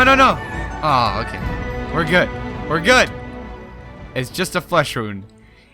no, no. Oh, okay. We're good. We're good. It's just a flesh wound.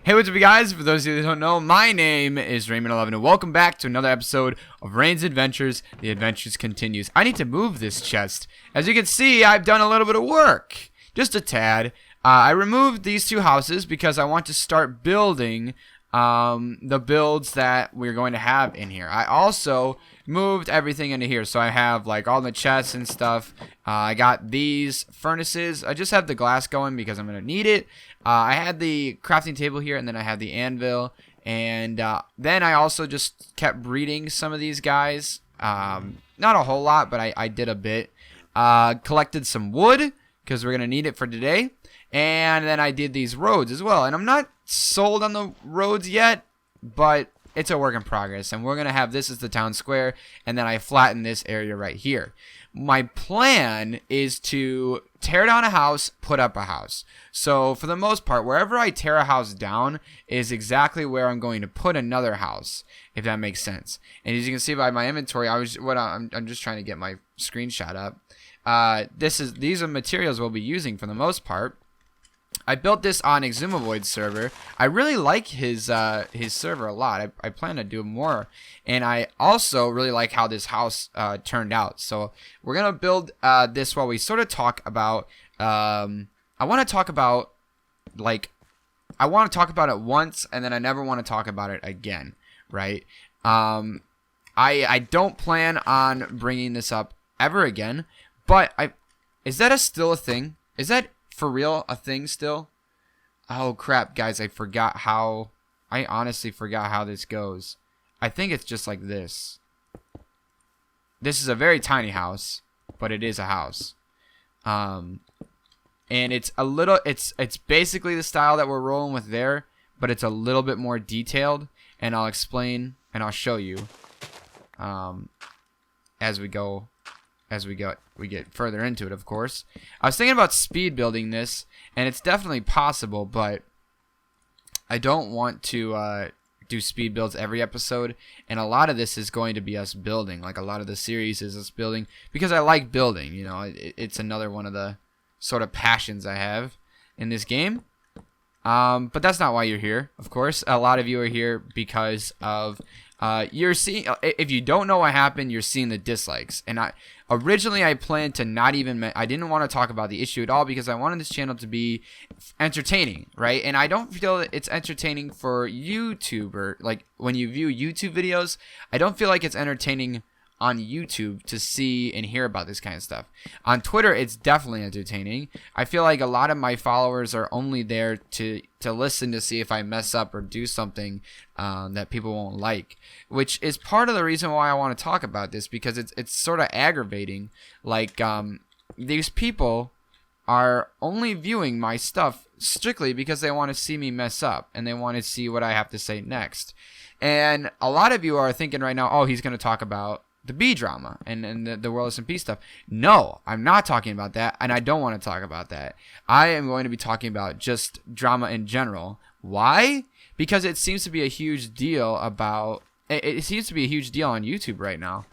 Hey, what's up, you guys? For those of you that don't know, my name is Raine, and welcome back to another episode of Raine's Adventures. The Adventures continues. I need to move this chest. As you can see, I've done a little bit of work. Just a tad. I removed these two houses because I want to start building the builds that we're going to have in here. I also moved everything into here, so I have like all the chests and stuff. I got these furnaces. I just have the glass going because I'm gonna need it. I had the crafting table here, and then I had the anvil, and then I also just kept breeding some of these guys. Not a whole lot, but I did a bit. Collected some wood because we're gonna need it for today. And then I did these roads as well. And I'm not sold on the roads yet, but it's a work in progress. And we're going to have this as the town square. And then I flatten this area right here. My plan is to tear down a house, put up a house. So for the most part, wherever I tear a house down is exactly where I'm going to put another house, if that makes sense. And as you can see by my inventory, I'm just trying to get my screenshot up. These are materials we'll be using for the most part. I built this on Exumavoid's server. I really like his server a lot. I plan to do more, and I also really like how this house turned out. So we're gonna build this while we sort of talk about. I want to talk about it once, and then I never want to talk about it again, right? I don't plan on bringing this up ever again, but is that still a thing? Is that for real a thing still? Oh crap, guys, I honestly forgot how this goes. I think it's just like this. This is a very tiny house, but it is a house. And it's basically the style that we're rolling with there, but it's a little bit more detailed, and I'll explain and I'll show you as we get further into it, of course. I was thinking about speed building this, and it's definitely possible, but I don't want to do speed builds every episode, and a lot of this is going to be us building. Like, a lot of the series is us building, because I like building, you know. It's another one of the sort of passions I have in this game. But that's not why you're here, of course. A lot of you are here because of you're seeing, if you don't know what happened, you're seeing the dislikes. And originally I planned to not even, I didn't want to talk about the issue at all because I wanted this channel to be entertaining, right? And I don't feel that it's entertaining for YouTube, or like when you view YouTube videos, I don't feel like it's entertaining on YouTube to see and hear about this kind of stuff. On Twitter, it's definitely entertaining. I feel like a lot of my followers are only there to listen to see if I mess up or do something that people won't like, which is part of the reason why I want to talk about this, because it's sort of aggravating. Like, these people are only viewing my stuff strictly because they want to see me mess up, and they want to see what I have to say next. And a lot of you are thinking right now, oh, he's going to talk about the bee drama and the World SMP stuff. No, I'm not talking about that, and I don't want to talk about that. I am going to be talking about just drama in general. Why? Because it seems to be a huge deal about... It seems to be a huge deal on YouTube right now.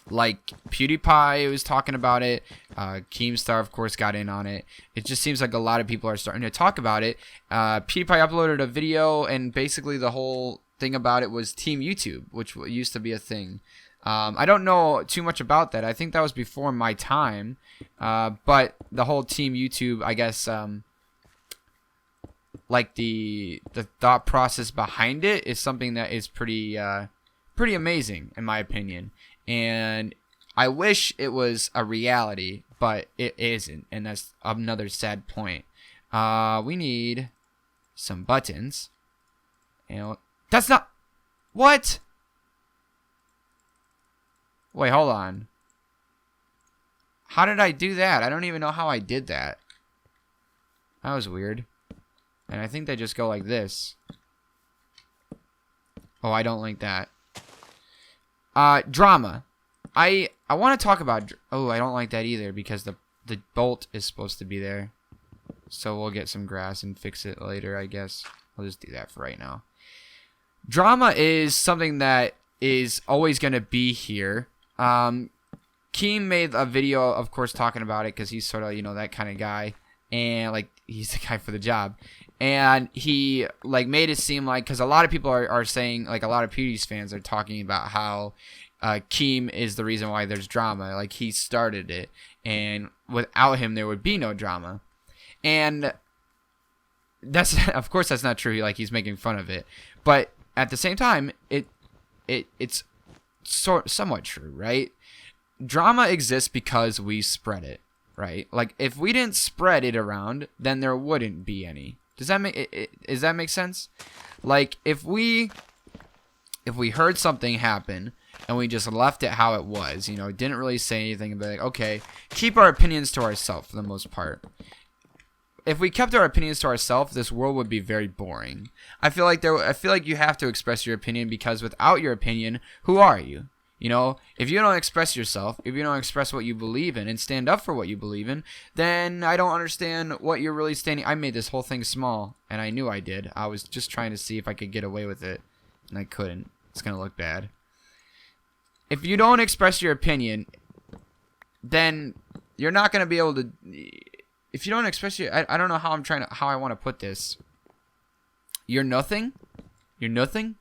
Like PewDiePie was talking about it. Keemstar, of course, got in on it. It just seems like a lot of people are starting to talk about it. PewDiePie uploaded a video, and basically the whole thing about it was Team YouTube, which used to be a thing. I don't know too much about that. I think that was before my time. But the whole Team YouTube, I guess, like the thought process behind it is something that is pretty amazing, in my opinion. And I wish it was a reality, but it isn't, and that's another sad point. We need some buttons. And that's not... What? Wait, hold on. How did I do that? I don't even know how I did that. That was weird. And I think they just go like this. Oh, I don't like that. Drama. I want to talk about... Oh, I don't like that either, because the bolt is supposed to be there. So we'll get some grass and fix it later, I guess. I'll just do that for right now. Drama is something that is always going to be here. Keem made a video, of course, talking about it because he's sort of, you know, that kind of guy. And, like, he's the guy for the job. And he, like, made it seem like, because a lot of people are saying, like, a lot of PewDie's fans are talking about how Keem is the reason why there's drama. Like, he started it. And without him, there would be no drama. And that's, of course, that's not true. Like, he's making fun of it. But at the same time, it's somewhat true, right? Drama exists because we spread it, right? Like, if we didn't spread it around, then there wouldn't be any. Does that make sense? Like, if we heard something happen and we just left it how it was, you know, didn't really say anything, and be like, okay, keep our opinions to ourselves for the most part. If we kept our opinions to ourselves, this world would be very boring. I feel like you have to express your opinion, because without your opinion, who are you? You know, if you don't express yourself, if you don't express what you believe in and stand up for what you believe in, then I don't understand what you're really standing. I made this whole thing small, and I knew I did. I was just trying to see if I could get away with it, and I couldn't. It's going to look bad. If you don't express your opinion, then you're not going to be able to. If you don't express your, I don't know how I want to put this. You're nothing. You're nothing.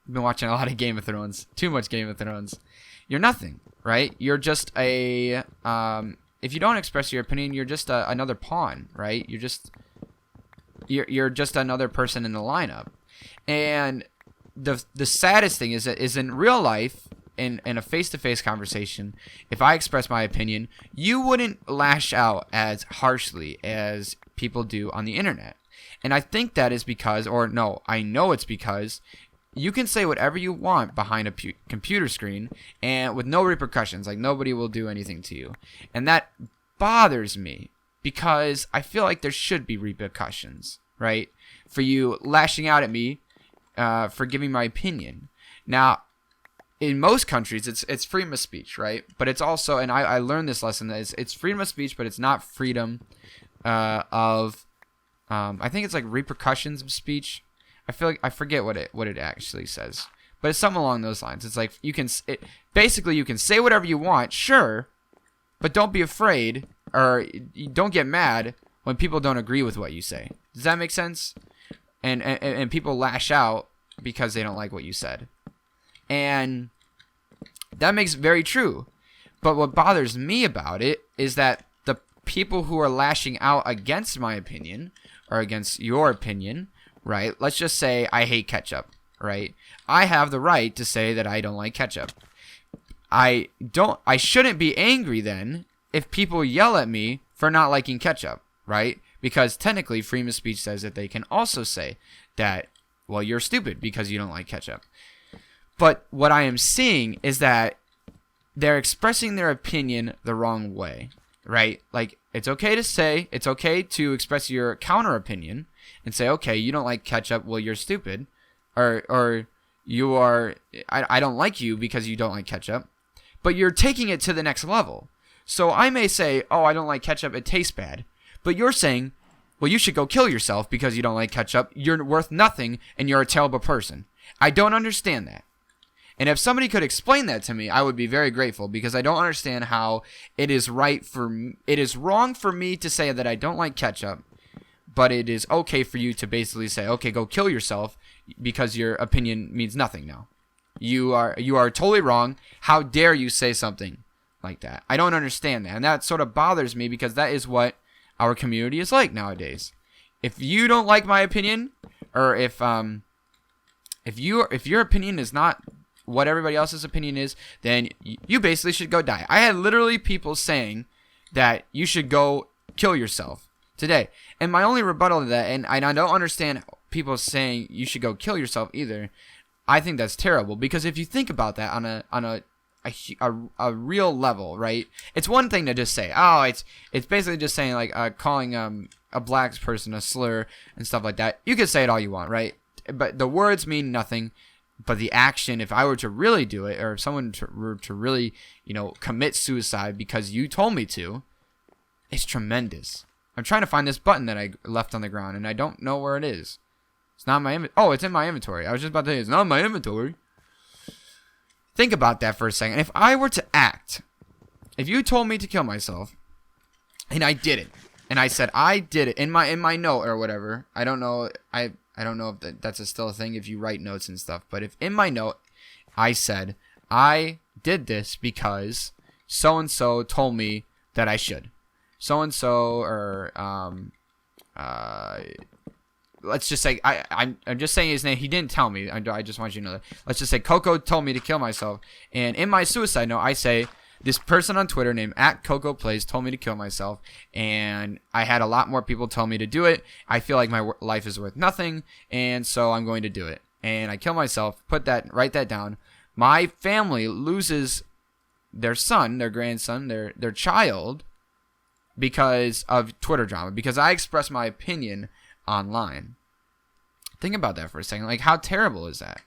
I've been watching a lot of Game of Thrones. Too much Game of Thrones. You're nothing, right? You're just a. If you don't express your opinion, you're just another pawn, right? You're just another person in the lineup. And the saddest thing is that in real life, in a face-to-face conversation, if I express my opinion, you wouldn't lash out as harshly as people do on the internet. And I think that is because, or no, I know it's because you can say whatever you want behind a computer screen and with no repercussions. Like, nobody will do anything to you. And that bothers me because I feel like there should be repercussions, right? For you lashing out at me for giving my opinion. Now, in most countries, it's freedom of speech, right? But it's also, and I learned this lesson, that it's freedom of speech, but it's not freedom of, I think it's like repercussions of speech. I feel like I forget what it actually says, but it's something along those lines. It's like basically you can say whatever you want, sure, but don't be afraid, or don't get mad when people don't agree with what you say. Does that make sense? And people lash out because they don't like what you said, and that makes it very true. But what bothers me about it is that the people who are lashing out against my opinion or against your opinion, right? Let's just say I hate ketchup, right? I have the right to say that I don't like ketchup. I shouldn't be angry then if people yell at me for not liking ketchup, right? Because technically freedom of speech says that they can also say that, well, you're stupid because you don't like ketchup. But what I am seeing is that they're expressing their opinion the wrong way, right? Like, it's okay to express your counter opinion and say, okay, you don't like ketchup, well, you're stupid, or you are, I don't like you because you don't like ketchup, but you're taking it to the next level. So I may say, oh, I don't like ketchup, it tastes bad, but you're saying, well, you should go kill yourself because you don't like ketchup, you're worth nothing, and you're a terrible person. I don't understand that. And if somebody could explain that to me, I would be very grateful, because I don't understand how it is wrong for me to say that I don't like ketchup, but it is okay for you to basically say, okay, go kill yourself because your opinion means nothing now. You are totally wrong. How dare you say something like that? I don't understand that. And that sort of bothers me, because that is what our community is like nowadays. If you don't like my opinion, or if your opinion is not what everybody else's opinion is, then you basically should go die. I had literally people saying that you should go kill yourself today. And my only rebuttal to that, and I don't understand people saying you should go kill yourself either. I think that's terrible, because if you think about that on a real level, right? It's one thing to just say, oh, it's basically just saying, like, calling a black person a slur and stuff like that. You can say it all you want, right? But the words mean nothing. But the action, if I were to really do it, or if someone were to really, commit suicide because you told me to, it's tremendous. I'm trying to find this button that I left on the ground, and I don't know where it is. It's not in my inventory. Oh, it's in my inventory. I was just about to say, it's not in my inventory. Think about that for a second. If I were to act if you told me to kill myself, and I did it, and I said I did it in my note or whatever, I don't know, I don't know if that's still a thing if you write notes and stuff, but if in my note I said I did this because so and so told me that I should, so and so, or let's just say I'm just saying his name. He didn't tell me. I just want you to know that. Let's just say Coco told me to kill myself, and in my suicide note I say this person on Twitter named @CocoPlays told me to kill myself, and I had a lot more people tell me to do it. I feel like my life is worth nothing, and so I'm going to do it. And I kill myself. Write that down. My family loses their son, their grandson, their child because of Twitter drama, because I expressed my opinion online. Think about that for a second. Like, how terrible is that?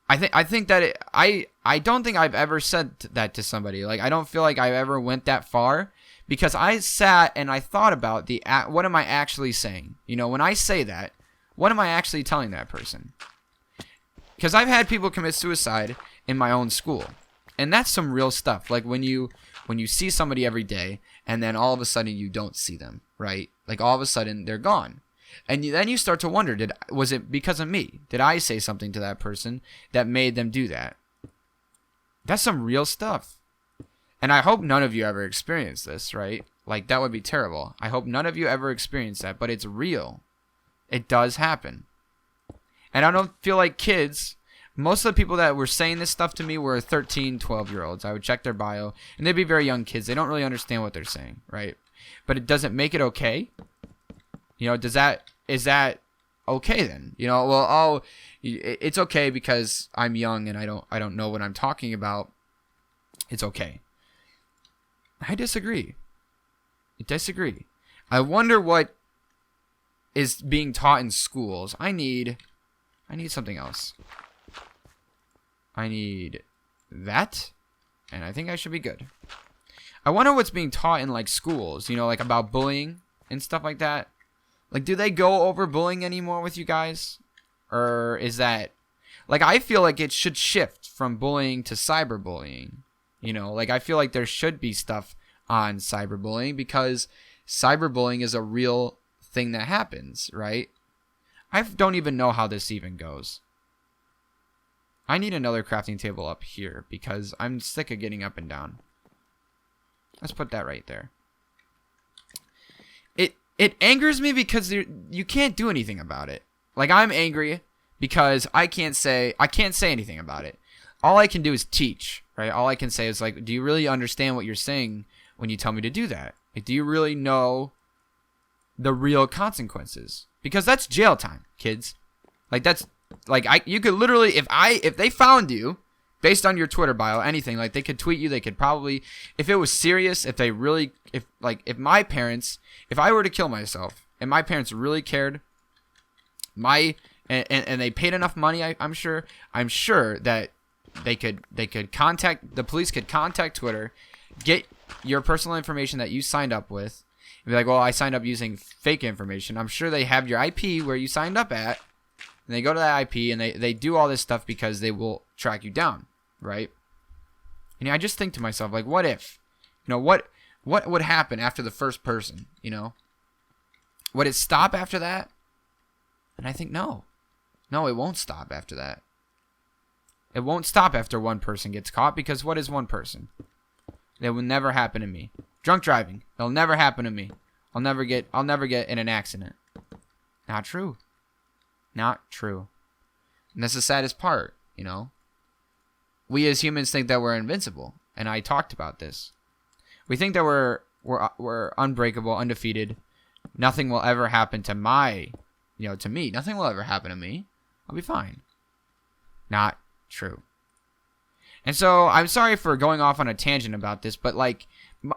I think that I don't think I've ever said that to somebody. Like, I don't feel like I ever went that far, because I sat and I thought about what am I actually saying? You know, when I say that, what am I actually telling that person? Because I've had people commit suicide in my own school, and that's some real stuff. Like when you see somebody every day, and then all of a sudden you don't see them, right? Like all of a sudden they're gone. And then you start to wonder, was it because of me? Did I say something to that person that made them do that? That's some real stuff. And I hope none of you ever experience this, right? Like, that would be terrible. I hope none of you ever experience that, but it's real. It does happen. And I don't feel like kids, most of the people that were saying this stuff to me were 13, 12-year-olds. I would check their bio, and they'd be very young kids. They don't really understand what they're saying, right? But it doesn't make it okay. You know, is that okay then? You know, well, it's okay because I'm young and I don't know what I'm talking about. It's okay. I disagree. I wonder what is being taught in schools. I need something else. I need that, and I think I should be good. I wonder what's being taught in, like, schools, you know, like about bullying and stuff like that. Like, do they go over bullying anymore with you guys? Or is that... Like, I feel like it should shift from bullying to cyberbullying. You know, like, I feel like there should be stuff on cyberbullying, because cyberbullying is a real thing that happens, right? I don't even know how this even goes. I need another crafting table up here, because I'm sick of getting up and down. Let's put that right there. It angers me because you can't do anything about it. Like, I'm angry because I can't say anything about it. All I can do is teach, right? All I can say is, like, do you really understand what you're saying when you tell me to do that? Like, do you really know the real consequences? Because that's jail time, kids. Like, that's like, you could literally, if they found you based on your Twitter bio, anything, like, they could tweet you, they could probably, if it was serious, if my parents, if I were to kill myself and my parents really cared, and they paid enough money, I'm sure that the police could contact Twitter, get your personal information that you signed up with, and be like, well, I signed up using fake information. I'm sure they have your IP where you signed up at, and they go to that IP and they do all this stuff because they will track you down, right? And I just think to myself, like, what if, you know, what would happen after the first person, you know? Would it stop after that? And I think no, it won't stop after that. It won't stop after one person gets caught, because what is one person? That will never happen to me. Drunk driving, it'll never happen to me. I'll never get in an accident. Not true. And that's the saddest part, you know. We as humans think that we're invincible, and I talked about this. We think that we're unbreakable, undefeated. Nothing will ever happen to me. Nothing will ever happen to me. I'll be fine. Not true. And so I'm sorry for going off on a tangent about this, but, like,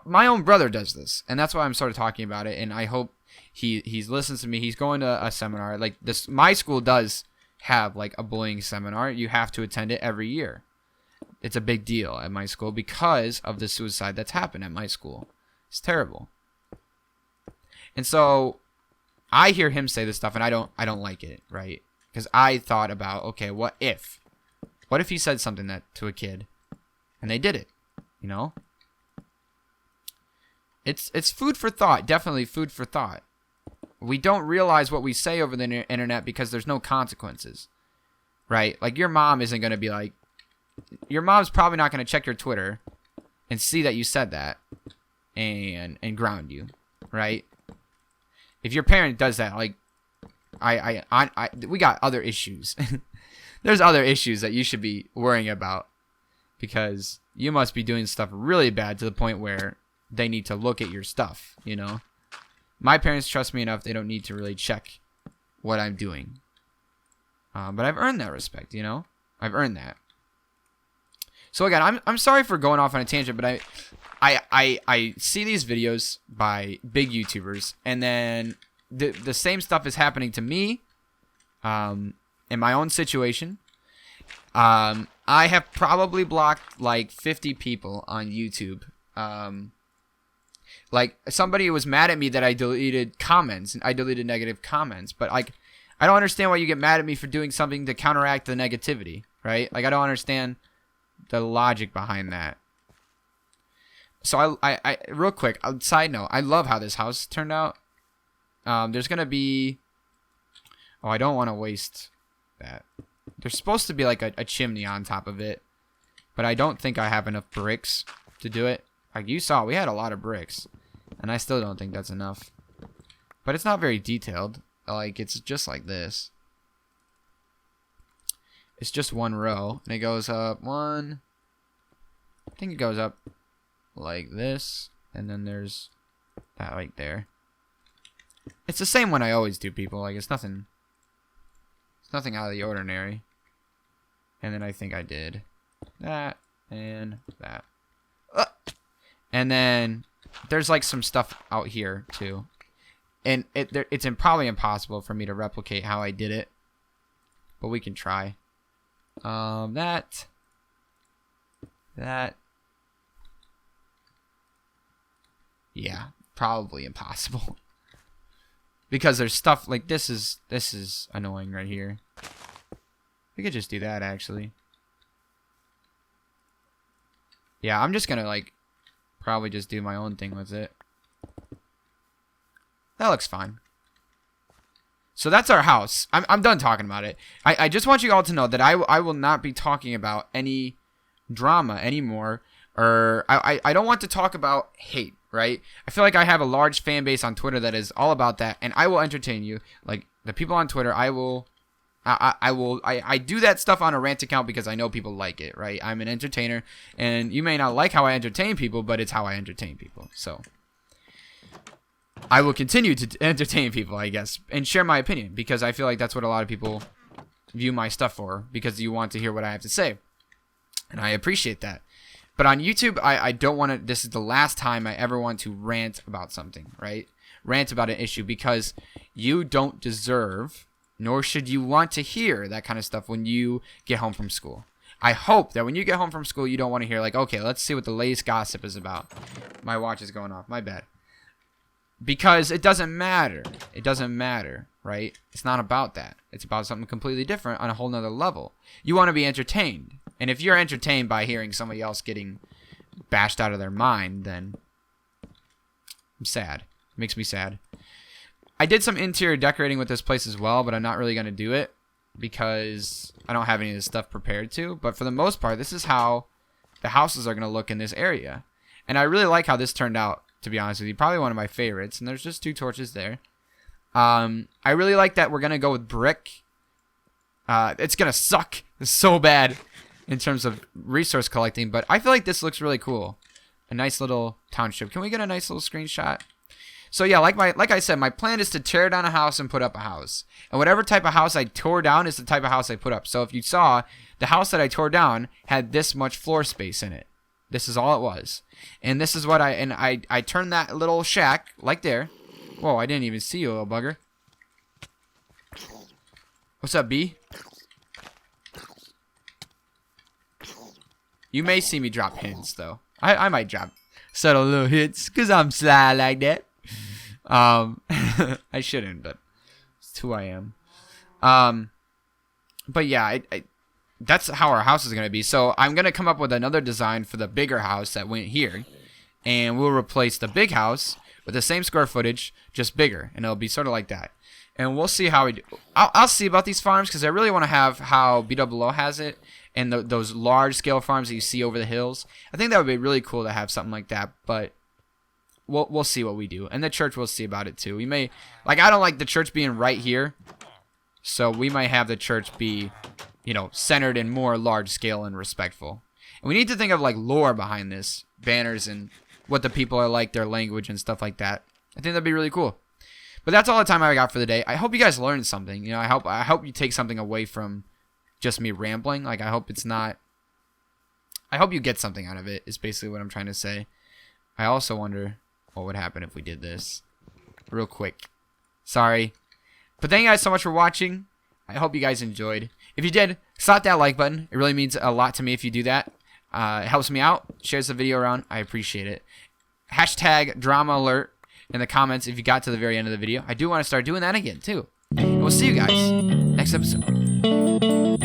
my own brother does this, and that's why I'm sort of talking about it. And I hope he's listens to me. He's going to a seminar like this. My school does have, like, a bullying seminar. You have to attend it every year. It's a big deal at my school because of the suicide that's happened at my school. It's terrible. And so I hear him say this stuff, and I don't like it, right? Because I thought about, okay, what if he said something to a kid, and they did it? You know? It's food for thought. Definitely food for thought. We don't realize what we say over the internet because there's no consequences. Right? Like, your mom isn't going to be like... Your mom's probably not going to check your Twitter and see that you said that and ground you. Right? If your parent does that, like... we got other issues. There's other issues that you should be worrying about. Because you must be doing stuff really bad to the point where they need to look at your stuff, you know? My parents trust me enough, they don't need to really check what I'm doing. But I've earned that respect, you know? I've earned that. So again, I'm sorry for going off on a tangent, but I see these videos by big YouTubers, and then the same stuff is happening to me in my own situation. I have probably blocked like 50 people on YouTube. Like, somebody was mad at me that I deleted comments, and I deleted negative comments, but like, I don't understand why you get mad at me for doing something to counteract the negativity, right? Like, I don't understand the logic behind that. So I real quick, side note, I love how this house turned out. There's gonna be, oh, I don't want to waste that. There's supposed to be like a chimney on top of it, but I don't think I have enough bricks to do it. Like you saw, we had a lot of bricks, and I still don't think that's enough. But it's not very detailed. Like, it's just like this. It's just one row, and it goes up one. I think it goes up like this, and then there's that right there. It's the same one I always do, people. Like, it's nothing out of the ordinary. And then I think I did that and that. And then there's like some stuff out here too. And it's probably impossible for me to replicate how I did it. But we can try. That. Yeah, probably impossible. Because there's stuff like this is annoying right here. We could just do that actually. Yeah, I'm just gonna like probably just do my own thing with it. That looks fine. So that's our house. I'm done talking about it. I just want you all to know that I will not be talking about any drama anymore. Or I don't want to talk about hate, right? I feel like I have a large fan base on Twitter that is all about that, and I will entertain you. Like the people on Twitter, I do that stuff on a rant account because I know people like it, right? I'm an entertainer, and you may not like how I entertain people, but it's how I entertain people. So I will continue to entertain people, I guess, and share my opinion because I feel like that's what a lot of people view my stuff for, because you want to hear what I have to say, and I appreciate that. But on YouTube, I don't want to, this is the last time I ever want to rant about something, right? Rant about an issue, because you don't deserve, nor should you want to hear that kind of stuff when you get home from school. I hope that when you get home from school, you don't want to hear like, okay, let's see what the latest gossip is about. My watch is going off. My bad. Because it doesn't matter. It doesn't matter, right? It's not about that. It's about something completely different on a whole nother level. You want to be entertained. And if you're entertained by hearing somebody else getting bashed out of their mind, then I'm sad. It makes me sad. I did some interior decorating with this place as well, but I'm not really going to do it because I don't have any of this stuff prepared to. But for the most part, this is how the houses are going to look in this area. And I really like how this turned out, to be honest with you. Probably one of my favorites. And there's just 2 torches there. I really like that we're going to go with brick. It's going to suck so bad in terms of resource collecting, but I feel like this looks really cool. A nice little township. Can we get a nice little screenshot? So yeah, like I said, my plan is to tear down a house and put up a house. And whatever type of house I tore down is the type of house I put up. So if you saw, the house that I tore down had this much floor space in it. This is all it was. And this is what I turned that little shack like there. Whoa, I didn't even see you, little bugger. What's up, B? You may see me drop hints, though. I might drop subtle little hints, because I'm sly like that. I shouldn't, but it's who I am. But yeah, that's how our house is going to be. So I'm going to come up with another design for the bigger house that went here. And we'll replace the big house with the same square footage, just bigger. And it'll be sort of like that. And we'll see how we do. I'll see about these farms because I really want to have how B00 has it. And those large-scale farms that you see over the hills. I think that would be really cool to have something like that. But we'll see what we do. And the church will see about it too. We may... Like, I don't like the church being right here. So we might have the church be, you know, centered and more large scale and respectful. And we need to think of like lore behind this, banners and what the people are like, their language and stuff like that. I think that'd be really cool. But that's all the time I got for the day. I hope you guys learned something. You know, I hope you take something away from just me rambling. Like, I hope it's not... I hope you get something out of it, is basically what I'm trying to say. I also wonder what would happen if we did this. Real quick. Sorry. But thank you guys so much for watching. I hope you guys enjoyed. If you did, slap that like button. It really means a lot to me if you do that. It helps me out. Shares the video around. I appreciate it. Hashtag drama alert in the comments if you got to the very end of the video. I do want to start doing that again, too. And we'll see you guys next episode.